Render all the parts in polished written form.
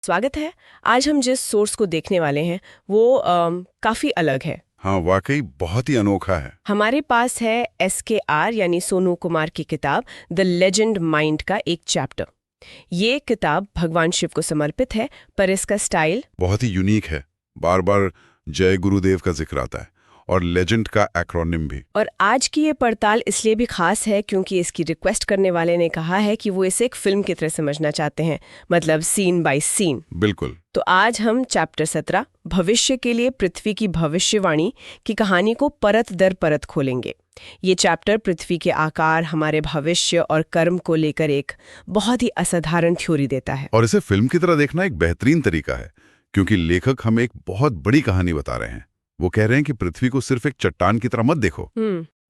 स्वागत है। आज हम जिस सोर्स को देखने वाले हैं वो काफी अलग है। हाँ, वाकई बहुत ही अनोखा है। हमारे पास है SKR यानी सोनू कुमार की किताब द लेजेंड माइंड का एक चैप्टर। ये किताब भगवान शिव को समर्पित है, पर इसका स्टाइल बहुत ही यूनिक है। बार बार जय गुरुदेव का जिक्र आता है और लेजेंड का एक्रोनिम भी। और आज की ये पड़ताल इसलिए भी खास है क्योंकि इसकी रिक्वेस्ट करने वाले ने कहा है कि वो इसे एक फिल्म की तरह समझना चाहते हैं, मतलब सीन बाय सीन। बिल्कुल। तो आज हम चैप्टर 17 भविष्य के लिए पृथ्वी की भविष्यवाणी की कहानी को परत दर परत खोलेंगे। ये चैप्टर पृथ्वी के आकार, हमारे भविष्य और कर्म को लेकर एक बहुत ही असाधारण थ्योरी देता है। और इसे फिल्म की तरह देखना एक बेहतरीन तरीका है क्योंकि लेखक हमें एक बहुत बड़ी कहानी बता रहे हैं। वो कह रहे हैं कि पृथ्वी को सिर्फ एक चट्टान की तरह मत देखो,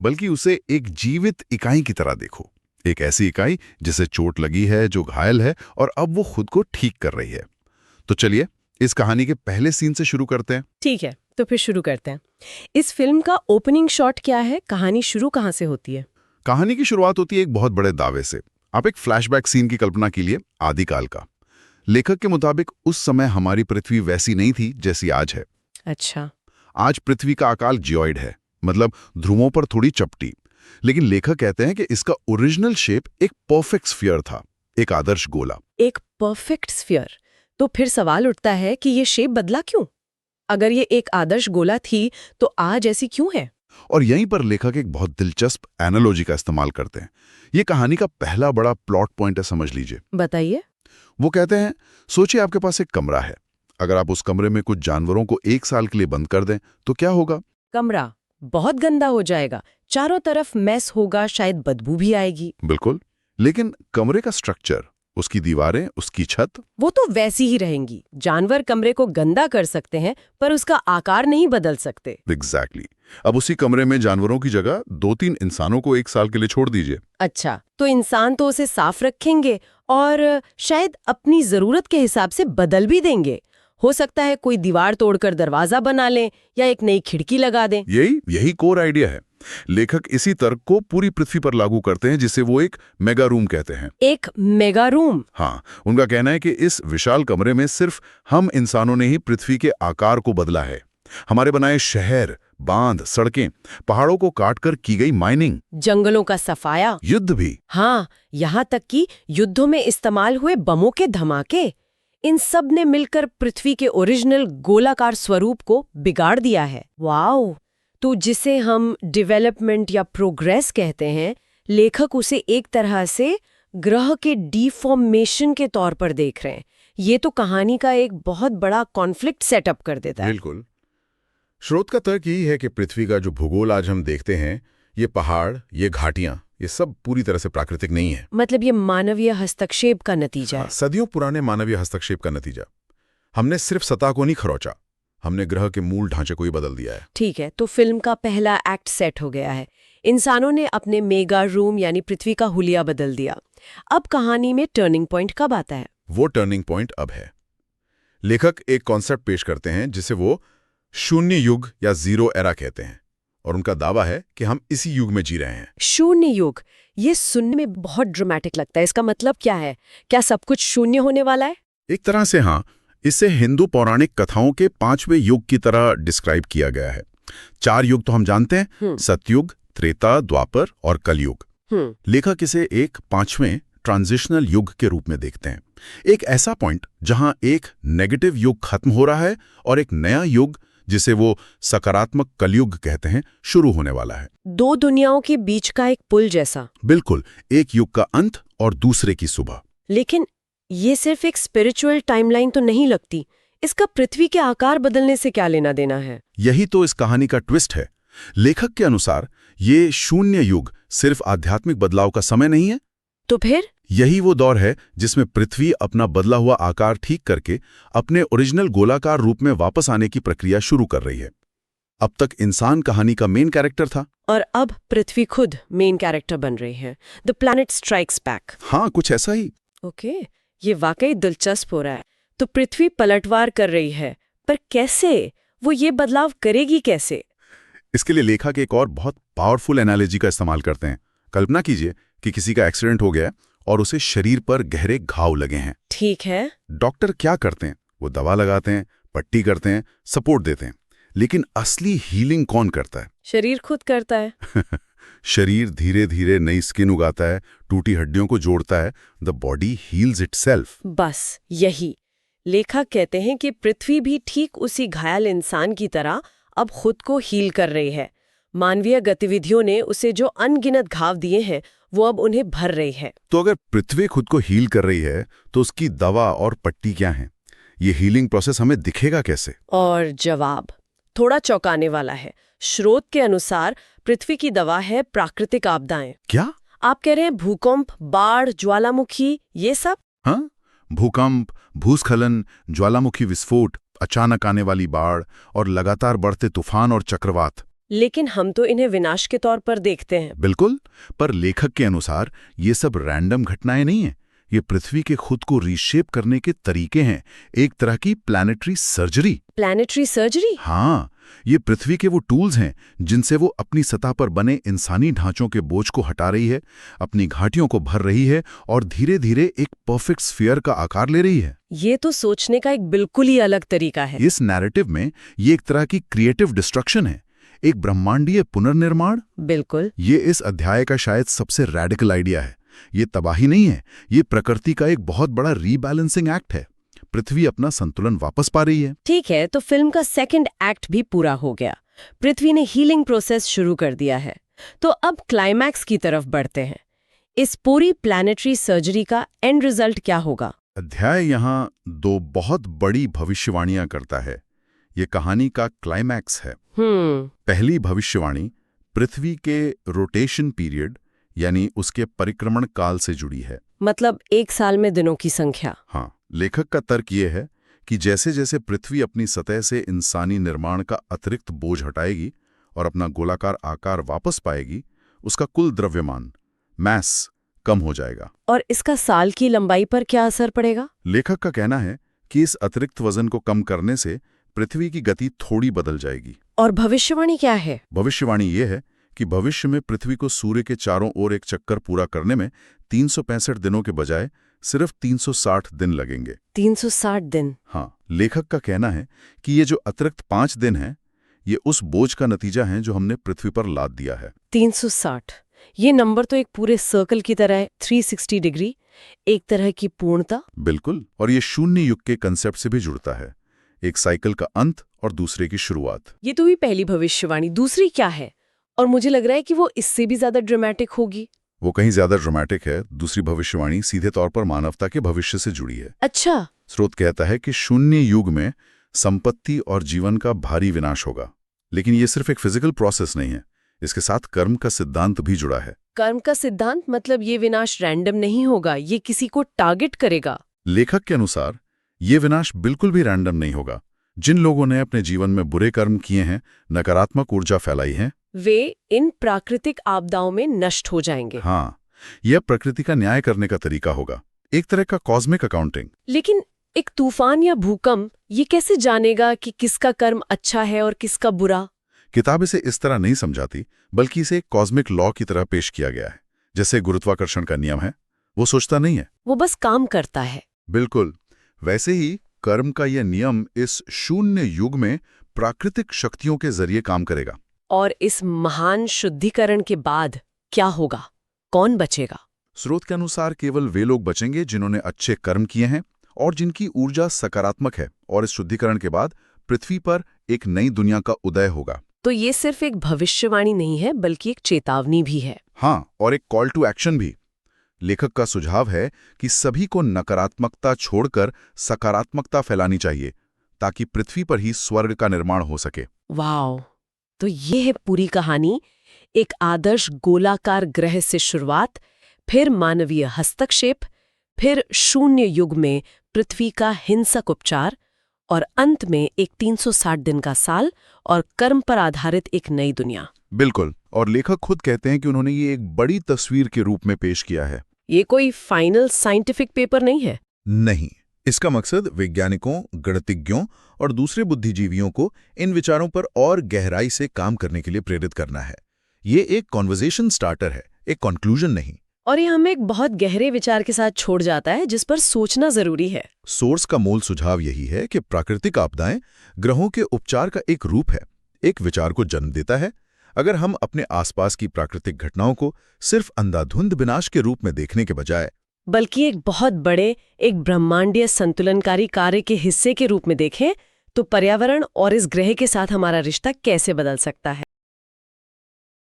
बल्कि उसे एक जीवित इकाई की तरह देखो। एक ऐसी इकाई जिसे चोट लगी है, जो घायल है और अब वो खुद को ठीक कर रही है। तो चलिए इस कहानी के पहले सीन से शुरू करते हैं। ठीक है, तो फिर शुरू करते हैं। इस फिल्म का ओपनिंग शॉट क्या है? कहानी शुरू कहाँ से होती है? कहानी की शुरुआत होती है एक बहुत बड़े दावे से। आप एक फ्लैशबैक सीन की कल्पना कीजिए, आदिकाल का। लेखक के मुताबिक उस समय हमारी पृथ्वी वैसी नहीं थी जैसी आज है। अच्छा। आज पृथ्वी का आकार जियोइड है, मतलब ध्रुवों पर थोड़ी चपटी। लेकिन लेखक कहते हैं कि इसका ओरिजिनल शेप एक परफेक्ट स्फीयर था, एक आदर्श गोला। एक परफेक्ट स्फीयर। तो फिर सवाल उठता है कि ये शेप बदला क्यों? अगर ये एक आदर्श गोला थी तो आज ऐसी क्यों है? और यहीं पर लेखक एक बहुत दिलचस्प एनालॉजी का इस्तेमाल करते हैं। ये कहानी का पहला बड़ा प्लॉट पॉइंट है, समझ लीजिए। बताइए। वो कहते हैं, सोचिए आपके पास एक कमरा है। अगर आप उस कमरे में कुछ जानवरों को 1 साल के लिए बंद कर दें तो क्या होगा? कमरा बहुत गंदा हो जाएगा, चारों तरफ मैस होगा, शायद बदबू भी आएगी। बिल्कुल। लेकिन कमरे का स्ट्रक्चर, उसकी दीवारें, उसकी छत, वो तो वैसी ही रहेंगी। जानवर कमरे को गंदा कर सकते हैं पर उसका आकार नहीं बदल सकते। एग्जैक्टली। अब उसी कमरे में जानवरों की जगह 2-3 इंसानों को 1 साल के लिए छोड़ दीजिए। अच्छा, तो इंसान तो उसे साफ रखेंगे और शायद अपनी जरूरत के हिसाब से बदल भी देंगे। हो सकता है कोई दीवार तोड़कर दरवाजा बना लें या एक नई खिड़की लगा दें। यही कोर आइडिया है। लेखक इसी तर्क को पूरी पृथ्वी पर लागू करते हैं, जिसे वो एक मेगा रूम कहते हैं। एक मेगा रूम? हाँ, उनका कहना है कि इस विशाल कमरे में सिर्फ हम इंसानों ने ही पृथ्वी के आकार को बदला है। हमारे बनाए शहर, बांध, सड़कें, पहाड़ों को काटकर की गई माइनिंग, जंगलों का सफाया, युद्ध भी। हाँ, यहाँ तक कि युद्धों में इस्तेमाल हुए बमों के धमाके, इन सब ने मिलकर पृथ्वी के ओरिजिनल गोलाकार स्वरूप को बिगाड़ दिया है। वाओ! तो जिसे हम डेवलपमेंट या प्रोग्रेस कहते हैं, लेखक उसे एक तरह से ग्रह के डिफॉर्मेशन के तौर पर देख रहे हैं। ये तो कहानी का एक बहुत बड़ा कॉन्फ्लिक्ट सेटअप कर देता है। बिल्कुल। स्रोत का तर्क यही है कि पृथ्वी का जो भूगोल आज हम देखते हैं, ये पहाड़, ये घाटियां, ये सब पूरी तरह से प्राकृतिक नहीं है। मतलब ये मानवीय हस्तक्षेप का नतीजा है। सदियों पुराने मानवीय हस्तक्षेप का नतीजा। हमने सिर्फ सतह को नहीं खरोंचा, हमने ग्रह के मूल ढांचे को ही बदल दिया है। ठीक है, तो फिल्म का पहला एक्ट सेट हो गया है। इंसानों ने अपने मेगा रूम यानी पृथ्वी का हुलिया बदल दिया। अब कहानी में टर्निंग पॉइंट कब आता है? वो टर्निंग पॉइंट अब है। लेखक एक कॉन्सेप्ट पेश करते हैं जिसे वो शून्य युग या जीरो एरा कहते हैं, और उनका दावा है कि हम इसी युग में जी रहे हैं। शून्य युग, ये सुनने में बहुत ड्रामेटिक लगता है। इसका मतलब क्या है? क्या सब कुछ शून्य होने वाला है? एक तरह से हाँ। इसे हिंदू पौराणिक कथाओं के 5वें युग की तरह डिस्क्राइब किया गया है। 4 युग तो हम जानते हैं, सतयुग, त्रेता, द्वापर और कलयुग। लेखक इसे एक 5वें ट्रांजिशनल युग के रूप में देखते हैं। एक ऐसा पॉइंट जहां एक नेगेटिव युग खत्म हो रहा है और एक नया युग, जिसे वो सकारात्मक कलयुग कहते हैं, शुरू होने वाला है। 2 दुनियाओं के बीच का एक पुल जैसा। बिल्कुल, एक युग का अंत और दूसरे की सुबह। लेकिन ये सिर्फ एक स्पिरिचुअल टाइमलाइन तो नहीं लगती। इसका पृथ्वी के आकार बदलने से क्या लेना देना है? यही तो इस कहानी का ट्विस्ट है। लेखक के अनुसार ये शून्य युग सिर्फ आध्यात्मिक बदलाव का समय नहीं है। तो फिर यही वो दौर है जिसमें पृथ्वी अपना बदला हुआ आकार ठीक करके अपने ओरिजिनल गोलाकार रूप में वापस आने की प्रक्रिया शुरू कर रही है। अब तक इंसान कहानी का मेन कैरेक्टर था, और अब पृथ्वी खुद मेन कैरेक्टर बन रही है। The planet strikes back. हाँ, कुछ ऐसा ही। ओके, ये वाकई दिलचस्प हो रहा है। तो पृथ्वी पलटवार कर रही है, पर कैसे? वो ये बदलाव करेगी कैसे? इसके लिए लेखक एक और बहुत पावरफुल एनालॉजी का इस्तेमाल करते हैं। कल्पना कीजिए कि किसी का एक्सीडेंट हो गया, और उसे शरीर पर गहरे घाव लगे हैं। ठीक है। डॉक्टर क्या करते हैं? वो दवा लगाते हैं, पट्टी करते हैं, सपोर्ट देते हैं। लेकिन असली हीलिंग कौन करता है? शरीर खुद करता है। शरीर धीरे धीरे नई स्किन उगाता है, टूटी हड्डियों को जोड़ता है। The body heels itself. बस यही लेखक कहते हैं कि पृथ्वी भी ठीक उसी घायल इंसान की तरह अब खुद को हील कर रही है। मानवीय गतिविधियों ने उसे जो अनगिनत घाव दिए हैं वो अब उन्हें भर रही है। तो अगर पृथ्वी खुद को हील कर रही है तो उसकी दवा और पट्टी क्या है? ये हीलिंग प्रोसेस हमें दिखेगा कैसे? और जवाब थोड़ा चौंकाने वाला है। स्रोत के अनुसार पृथ्वी की दवा है प्राकृतिक आपदाएं। क्या आप कह रहे हैं भूकंप, बाढ़, ज्वालामुखी, ये सब? हाँ, भूकंप, भूस्खलन, ज्वालामुखी विस्फोट, अचानक आने वाली बाढ़ और लगातार बढ़ते तूफान और चक्रवात। लेकिन हम तो इन्हें विनाश के तौर पर देखते हैं। बिल्कुल, पर लेखक के अनुसार ये सब रैंडम घटनाएं नहीं हैं। ये पृथ्वी के खुद को रीशेप करने के तरीके हैं, एक तरह की प्लैनेटरी सर्जरी। Planetary surgery? हाँ, ये पृथ्वी के वो टूल्स हैं जिनसे वो अपनी सतह पर बने इंसानी ढांचों के बोझ को हटा रही है, अपनी घाटियों को भर रही है और धीरे धीरे एक परफेक्ट स्फीयर का आकार ले रही है। ये तो सोचने का एक बिल्कुल ही अलग तरीका है। इस नैरेटिव में ये एक तरह की क्रिएटिव डिस्ट्रक्शन है, एक ब्रह्मांडीय पुनर्निर्माण। बिल्कुल। ये इस अध्याय का शायद सबसे रैडिकल आइडिया है। ये तबाही नहीं है, ये प्रकृति का एक बहुत बड़ा रीबैलेंसिंग एक्ट है। पृथ्वी अपना संतुलन वापस पा रही है। ठीक है, तो फिल्म का सेकंड एक्ट भी पूरा हो गया। पृथ्वी ने हीलिंग प्रोसेस शुरू कर दिया है। तो अब क्लाइमैक्स की तरफ बढ़ते हैं। इस पूरी प्लैनेटरी सर्जरी का एंड रिजल्ट क्या होगा? अध्याय यहाँ दो बहुत बड़ी भविष्यवाणियां करता है। ये कहानी का क्लाइमैक्स है। पहली भविष्यवाणी पृथ्वी के रोटेशन पीरियड यानी उसके परिक्रमण काल से जुड़ी है। मतलब 1 साल में दिनों की संख्या। हाँ, लेखक का तर्क ये है कि जैसे जैसे पृथ्वी अपनी सतह से इंसानी निर्माण का अतिरिक्त बोझ हटाएगी और अपना गोलाकार आकार वापस पाएगी, उसका कुल द्रव्यमान, मैस, कम हो जाएगा। और इसका साल की लंबाई पर क्या असर पड़ेगा? लेखक का कहना है कि इस अतिरिक्त वजन को कम करने से पृथ्वी की गति थोड़ी बदल जाएगी। और भविष्यवाणी क्या है? भविष्यवाणी ये है कि भविष्य में पृथ्वी को सूर्य के चारों ओर एक चक्कर पूरा करने में 365 दिनों के बजाय सिर्फ 360 दिन लगेंगे। 360 दिन? हाँ, लेखक का कहना है कि ये जो अतिरिक्त 5 दिन हैं, ये उस बोझ का नतीजा है जो हमने पृथ्वी पर लाद दिया है। 360, ये नंबर तो एक पूरे सर्कल की तरह है। 360 डिग्री, एक तरह की पूर्णता। बिल्कुल, और ये शून्य युग के कंसेप्ट से भी जुड़ता है, एक साइकिल का अंत और दूसरे की शुरुआत। ये तो हुई पहली भविष्यवाणी। दूसरी क्या है? और मुझे लग रहा है कि वो इससे भी ज्यादा ड्रामेटिक होगी। वो कहीं ज्यादा ड्रामेटिक है। दूसरी भविष्यवाणी सीधे तौर पर मानवता के भविष्य से जुड़ी है। अच्छा। स्रोत कहता है कि शून्य युग में संपत्ति और जीवन का भारी विनाश होगा। लेकिन ये सिर्फ एक फिजिकल प्रोसेस नहीं है, इसके साथ कर्म का सिद्धांत भी जुड़ा है। कर्म का सिद्धांत मतलब ये विनाश रैंडम नहीं होगा, ये किसी को टारगेट करेगा। लेखक के अनुसार ये विनाश बिल्कुल भी रैंडम नहीं होगा। जिन लोगों ने अपने जीवन में बुरे कर्म किए हैं, नकारात्मक ऊर्जा फैलाई है, वे इन प्राकृतिक आपदाओं में नष्ट हो जाएंगे। हाँ, यह प्रकृति का न्याय करने का तरीका होगा, एक तरह का कॉस्मिक अकाउंटिंग। लेकिन एक तूफान या भूकंप ये कैसे जानेगा कि किसका कर्म अच्छा है और किसका बुरा? किताब इसे इस तरह नहीं समझाती, बल्कि इसे एक कॉस्मिक लॉ की तरह पेश किया गया है। जैसे गुरुत्वाकर्षण का नियम है, वो सोचता नहीं है, वो बस काम करता है। बिल्कुल वैसे ही कर्म का यह नियम इस शून्य युग में प्राकृतिक शक्तियों के जरिए काम करेगा। और इस महान शुद्धिकरण के बाद क्या होगा? कौन बचेगा? स्रोत के अनुसार केवल वे लोग बचेंगे जिन्होंने अच्छे कर्म किए हैं और जिनकी ऊर्जा सकारात्मक है। और इस शुद्धिकरण के बाद पृथ्वी पर एक नई दुनिया का उदय होगा। तो ये सिर्फ एक भविष्यवाणी नहीं है, बल्कि एक चेतावनी भी है। हाँ, और एक कॉल टू एक्शन भी। लेखक का सुझाव है कि सभी को नकारात्मकता छोड़कर सकारात्मकता फैलानी चाहिए, ताकि पृथ्वी पर ही स्वर्ग का निर्माण हो सके। वाह! तो ये है पूरी कहानी। एक आदर्श गोलाकार ग्रह से शुरुआत, फिर मानवीय हस्तक्षेप, फिर शून्य युग में पृथ्वी का हिंसक उपचार और अंत में एक 360 दिन का साल और कर्म पर आधारित एक नई दुनिया। बिल्कुल, और लेखक खुद कहते हैं कि उन्होंने ये एक बड़ी तस्वीर के रूप में पेश किया है। ये कोई फाइनल साइंटिफिक पेपर नहीं है। नहीं, इसका मकसद वैज्ञानिकों, गणितज्ञों और दूसरे बुद्धिजीवियों को इन विचारों पर और गहराई से काम करने के लिए प्रेरित करना है। ये एक कॉन्वर्सेशन स्टार्टर है, एक कंक्लूजन नहीं। और ये हमें एक बहुत गहरे विचार के साथ छोड़ जाता है जिस पर सोचना जरूरी है। सोर्स का मूल सुझाव यही है कि प्राकृतिक आपदाएं ग्रहों के उपचार का एक रूप है, एक विचार को जन्म देता है। अगर हम अपने आसपास की प्राकृतिक घटनाओं को सिर्फ अंधाधुंध विनाश के रूप में देखने के बजाय बल्कि एक बहुत बड़े, एक ब्रह्मांडीय संतुलनकारी कार्य के हिस्से के रूप में देखें, तो पर्यावरण और इस ग्रह के साथ हमारा रिश्ता कैसे बदल सकता है।